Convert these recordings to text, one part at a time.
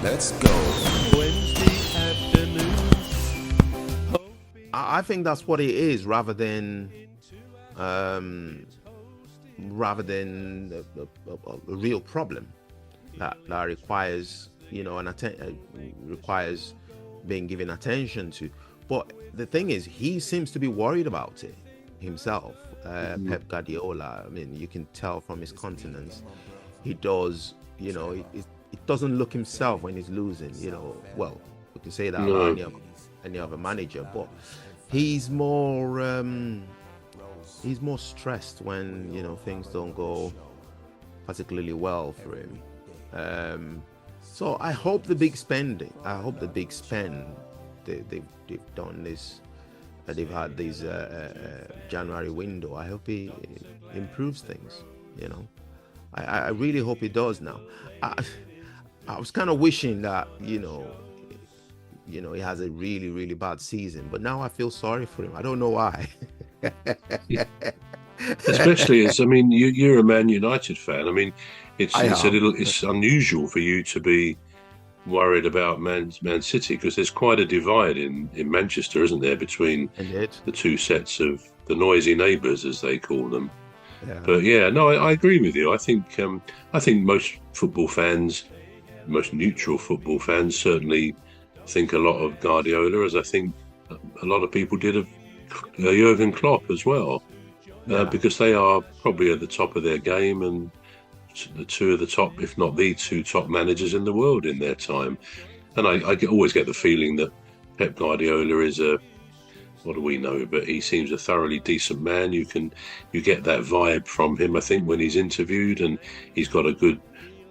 Let's go. Wednesday afternoon. I think that's what it is, rather than a real problem that requires, requires being given attention to. But the thing is, he seems to be worried about it himself. Pep Guardiola, I mean, you can tell from his countenance, he does, it doesn't look himself when he's losing, well, we can say that about any other manager, but he's more stressed when, things don't go particularly well for him. So I hope the big spend they've done this, they've had this January window. I hope he improves things. I really hope he does now. I was kind of wishing that he has a really, really bad season, but now I feel sorry for him. I don't know why. Especially as, I mean, you're a Man United fan. I mean, it's unusual for you to be worried about Man City, because there's quite a divide in Manchester, isn't there, between the two sets of the noisy neighbours, as they call them. Yeah. But yeah, no, I agree with you. I think most football fans, most neutral football fans, certainly think a lot of Guardiola, as I think a lot of people did of Jurgen Klopp as well, because they are probably at the top of their game and the two of the top, if not the two top managers in the world in their time. And I always get the feeling that Pep Guardiola is what do we know, but he seems a thoroughly decent man. You get that vibe from him, I think, when he's interviewed, and he's got a good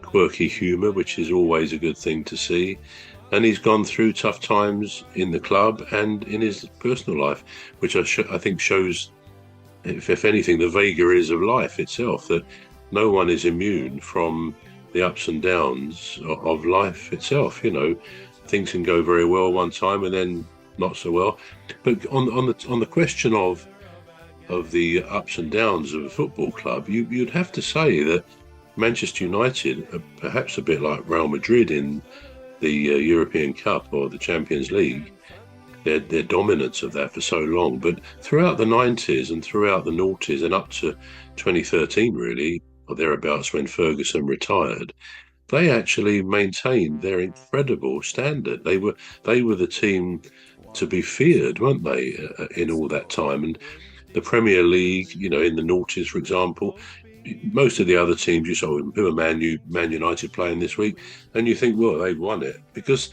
quirky humour, which is always a good thing to see. And he's gone through tough times in the club and in his personal life, which I think shows, if anything, the vagaries of life itself, that no one is immune from the ups and downs of life itself. Things can go very well one time and then not so well. But on the question of the ups and downs of a football club, you'd have to say that Manchester United are perhaps a bit like Real Madrid in the European Cup or the Champions League. Their dominance of that for so long, but throughout the 90s and throughout the noughties and up to 2013, really, or thereabouts, when Ferguson retired, they actually maintained their incredible standard. They were the team to be feared, weren't they, in all that time? And the Premier League, in the noughties, for example, most of the other teams, you saw who are Man United playing this week, and you think, well, they've won it because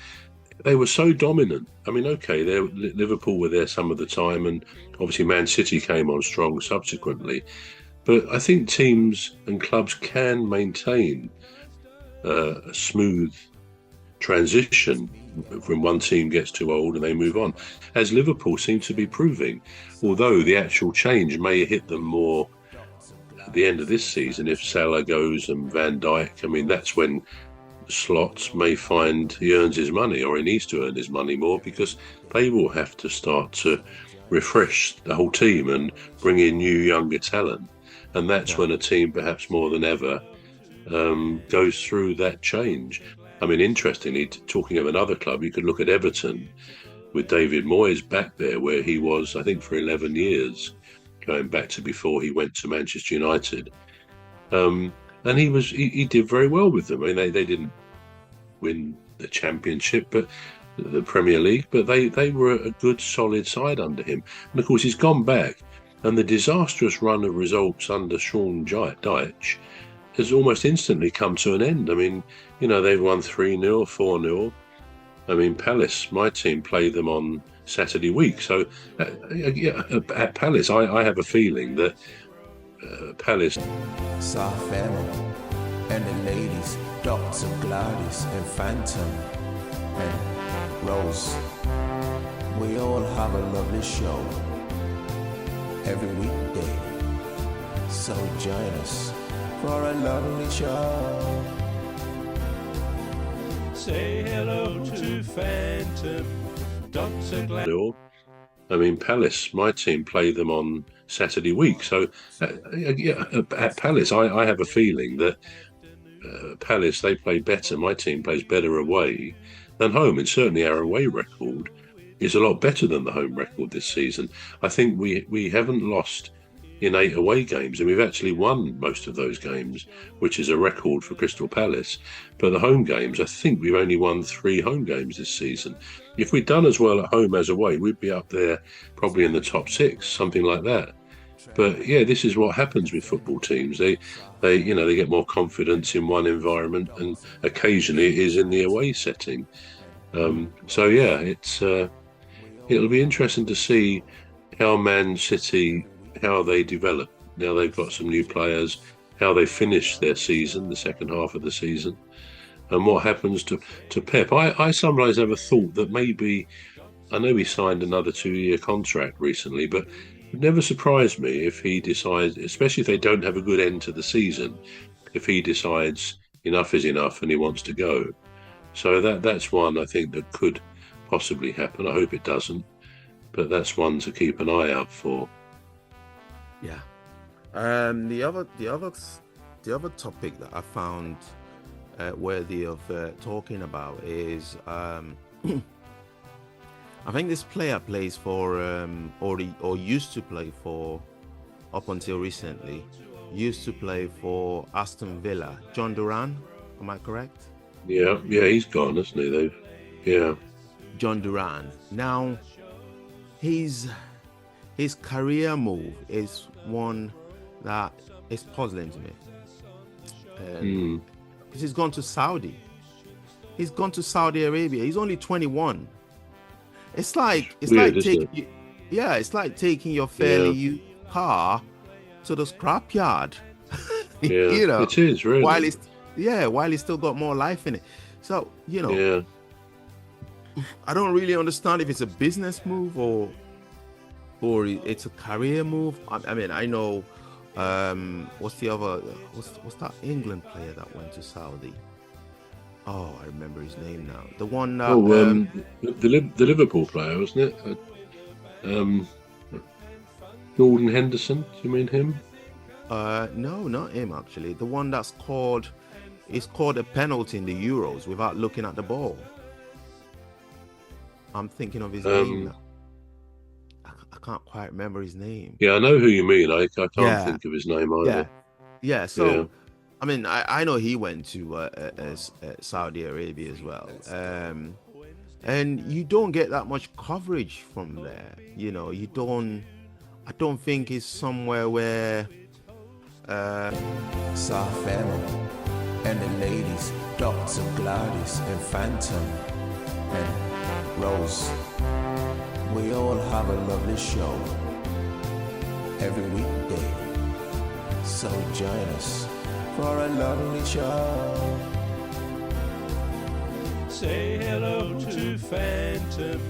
they were so dominant. I mean, okay, Liverpool were there some of the time, and obviously Man City came on strong subsequently. But I think teams and clubs can maintain a smooth transition when one team gets too old and they move on, as Liverpool seem to be proving, although the actual change may hit them more at the end of this season if Salah goes and Van Dijk. I mean, that's when Slot may find he earns his money, or he needs to earn his money more, because they will have to start to refresh the whole team and bring in new younger talent. And that's when a team, perhaps more than ever, goes through that change. I mean, interestingly, talking of another club, you could look at Everton with David Moyes back there, where he was, I think, for 11 years, going back to before he went to Manchester United. And he did very well with them. I mean, they didn't win the Championship, but the Premier League, but they were a good, solid side under him. And of course, he's gone back, and the disastrous run of results under Sean Dyche has almost instantly come to an end. I mean, they've won 3-0, 4-0. I mean, Palace, my team, played them on Saturday week. So at Palace, I have a feeling that Palace... Soft family and the ladies, Dr. Gladys and Phantom and Rose. We all have a lovely show every weekday. So join us for a lovely show. Say hello to Phantom, Dr. Gladys. I mean, Palace, my team, play them on Saturday week. So at Palace, I have a feeling that Palace, they play better. My team plays better away than home, and certainly our away record is a lot better than the home record this season. I think we haven't lost in 8 away games, and we've actually won most of those games, which is a record for Crystal Palace. But the home games, I think we've only won 3 home games this season. If we'd done as well at home as away, we'd be up there probably in the top 6, something like that. But yeah, this is what happens with football teams. They get more confidence in one environment, and occasionally it is in the away setting. So yeah, it'll be interesting to see how Man City, how they develop. Now they've got some new players, how they finish their season, the second half of the season, and what happens to Pep. I sometimes have a thought that maybe, I know he signed another 2-year contract recently, but it would never surprise me if he decides, especially if they don't have a good end to the season, if he decides enough is enough and he wants to go. So that's one I think that could possibly happen. I hope it doesn't, but that's one to keep an eye out for. Yeah. The other topic that I found worthy of talking about is I think this player plays for or used to play for, up until recently, used to play for Aston Villa. John Duran, am I correct? Yeah, he's gone, hasn't he? Yeah. John Duran. Now, his career move is one that is puzzling to me. Because he's gone to Saudi. He's gone to Saudi Arabia. He's only 21. It's like taking your fairly used car to the scrapyard. Yeah, it is really. While he's still got more life in it. So I don't really understand if it's a business move or it's a career move. I mean, I know what's that England player that went to Saudi? Oh, I remember his name now. The one that the Liverpool player, wasn't it? Jordan Henderson. Do you mean him? No, not him actually. The one that's scored a penalty in the Euros without looking at the ball. I'm thinking of his name now. I can't quite remember his name. Yeah, I know who you mean. I can't think of his name either. Yeah. So, I mean, I know he went to Saudi Arabia as well. And you don't get that much coverage from there. I don't think it's somewhere where Safemo and the ladies, Dr. Gladys and Phantom and Rose. We all have a lovely show every weekday. So join us for a lovely show. Say hello to Phantom.